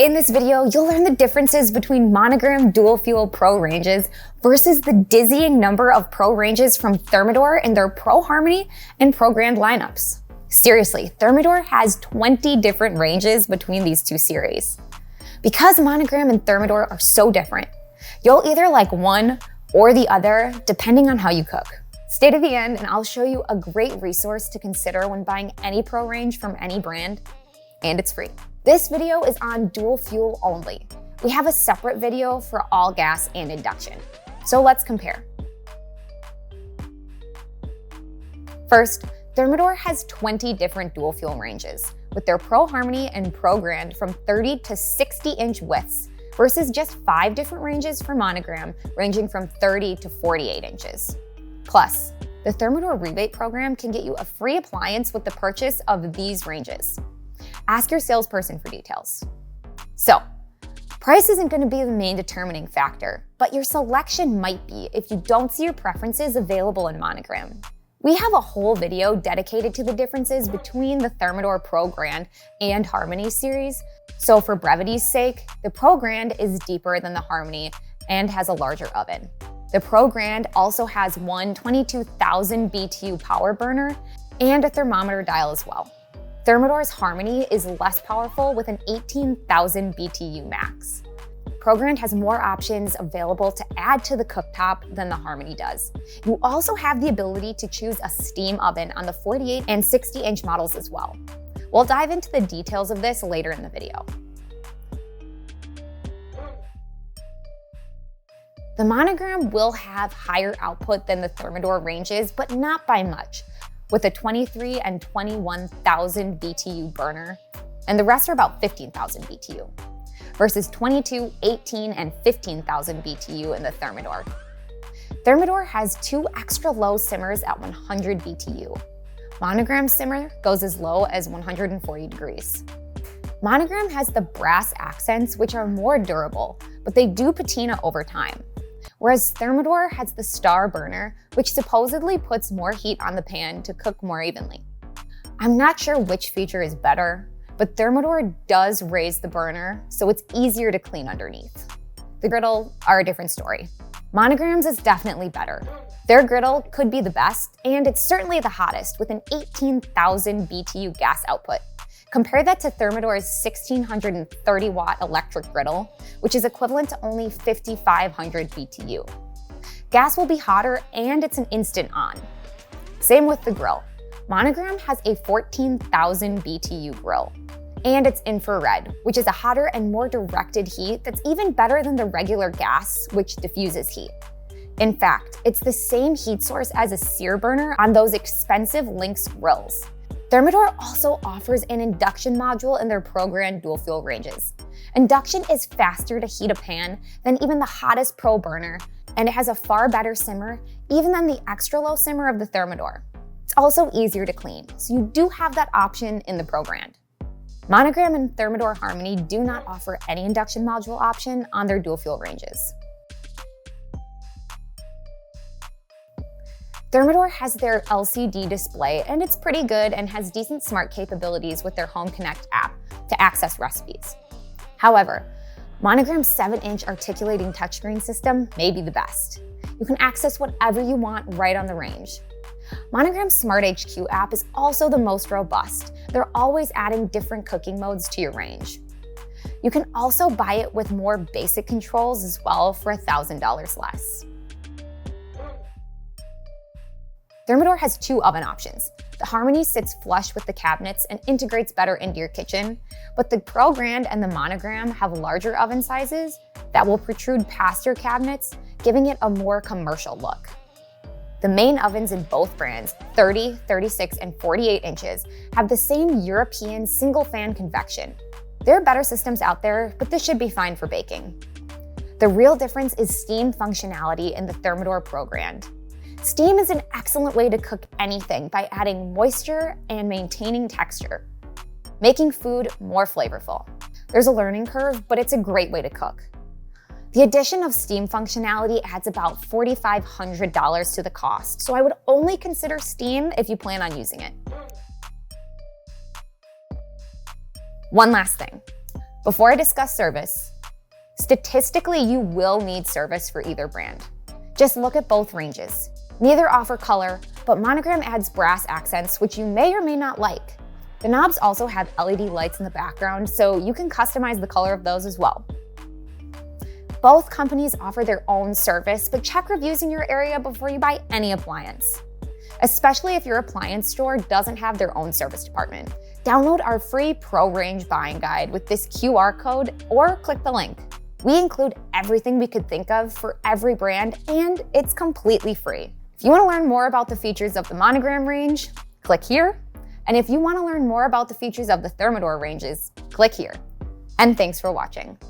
In this video, you'll learn the differences between Monogram Dual Fuel Pro ranges versus the dizzying number of Pro ranges from Thermador in their Pro Harmony and Pro Grand lineups. Seriously, Thermador has 20 different ranges between these two series. Because Monogram and Thermador are so different, you'll either like one or the other depending on how you cook. Stay to the end and I'll show you a great resource to consider when buying any Pro range from any brand, and it's free. This video is on dual fuel only. We have a separate video for all gas and induction. So let's compare. First, Thermador has 20 different dual fuel ranges, with their Pro Harmony and Pro Grand from 30 to 60-inch widths, versus just 5 different ranges for Monogram, ranging from 30 to 48 inches. Plus, the Thermador rebate program can get you a free appliance with the purchase of these ranges. Ask your salesperson for details. So, price isn't going to be the main determining factor, but your selection might be if you don't see your preferences available in Monogram. We have a whole video dedicated to the differences between the Thermador Pro Grand and Harmony series, so for brevity's sake, the Pro Grand is deeper than the Harmony and has a larger oven. The Pro Grand also has one 22,000 BTU power burner and a thermometer dial as well. Thermador's Harmony is less powerful with an 18,000 BTU max. Pro Grand has more options available to add to the cooktop than the Harmony does. You also have the ability to choose a steam oven on the 48 and 60-inch models as well. We'll dive into the details of this later in the video. The Monogram will have higher output than the Thermador ranges, but not by much, with a 23 and 21,000 BTU burner, and the rest are about 15,000 BTU, versus 22, 18, and 15,000 BTU in the Thermador. Thermador has 2 extra low simmers at 100 BTU. Monogram's simmer goes as low as 140 degrees. Monogram has the brass accents, which are more durable, but they do patina over time. Whereas Thermador has the star burner, which supposedly puts more heat on the pan to cook more evenly. I'm not sure which feature is better, but Thermador does raise the burner, so it's easier to clean underneath. The griddle are a different story. Monogram's is definitely better. Their griddle could be the best, and it's certainly the hottest with an 18,000 BTU gas output. Compare that to Thermador's 1,630 watt electric griddle, which is equivalent to only 5,500 BTU. Gas will be hotter and it's an instant on. Same with the grill. Monogram has a 14,000 BTU grill, and it's infrared, which is a hotter and more directed heat that's even better than the regular gas, which diffuses heat. In fact, it's the same heat source as a sear burner on those expensive Lynx grills. Thermador also offers an induction module in their Pro Grand dual fuel ranges. Induction is faster to heat a pan than even the hottest Pro burner, and it has a far better simmer even than the extra low simmer of the Thermador. It's also easier to clean, so you do have that option in the Pro Grand. Monogram and Thermador Harmony do not offer any induction module option on their dual fuel ranges. Thermador has their LCD display, and it's pretty good and has decent smart capabilities with their Home Connect app to access recipes. However, Monogram's 7-inch articulating touchscreen system may be the best. You can access whatever you want right on the range. Monogram's Smart HQ app is also the most robust. They're always adding different cooking modes to your range. You can also buy it with more basic controls as well for $1,000 less. Thermador has 2 oven options. The Harmony sits flush with the cabinets and integrates better into your kitchen, but the Pro Grand and the Monogram have larger oven sizes that will protrude past your cabinets, giving it a more commercial look. The main ovens in both brands, 30, 36, and 48 inches, have the same European single-fan convection. There are better systems out there, but this should be fine for baking. The real difference is steam functionality in the Thermador Pro Grand. Steam is an excellent way to cook anything by adding moisture and maintaining texture, making food more flavorful. There's a learning curve, but it's a great way to cook. The addition of steam functionality adds about $4,500 to the cost, so I would only consider steam if you plan on using it. One last thing. Before I discuss service, statistically, you will need service for either brand. Just look at both ranges. Neither offer color, but Monogram adds brass accents, which you may or may not like. The knobs also have LED lights in the background, so you can customize the color of those as well. Both companies offer their own service, but check reviews in your area before you buy any appliance, especially if your appliance store doesn't have their own service department. Download our free Pro Range buying guide with this QR code or click the link. We include everything we could think of for every brand, and it's completely free. If you want to learn more about the features of the Monogram range, click here. And if you want to learn more about the features of the Thermador ranges, click here. And thanks for watching.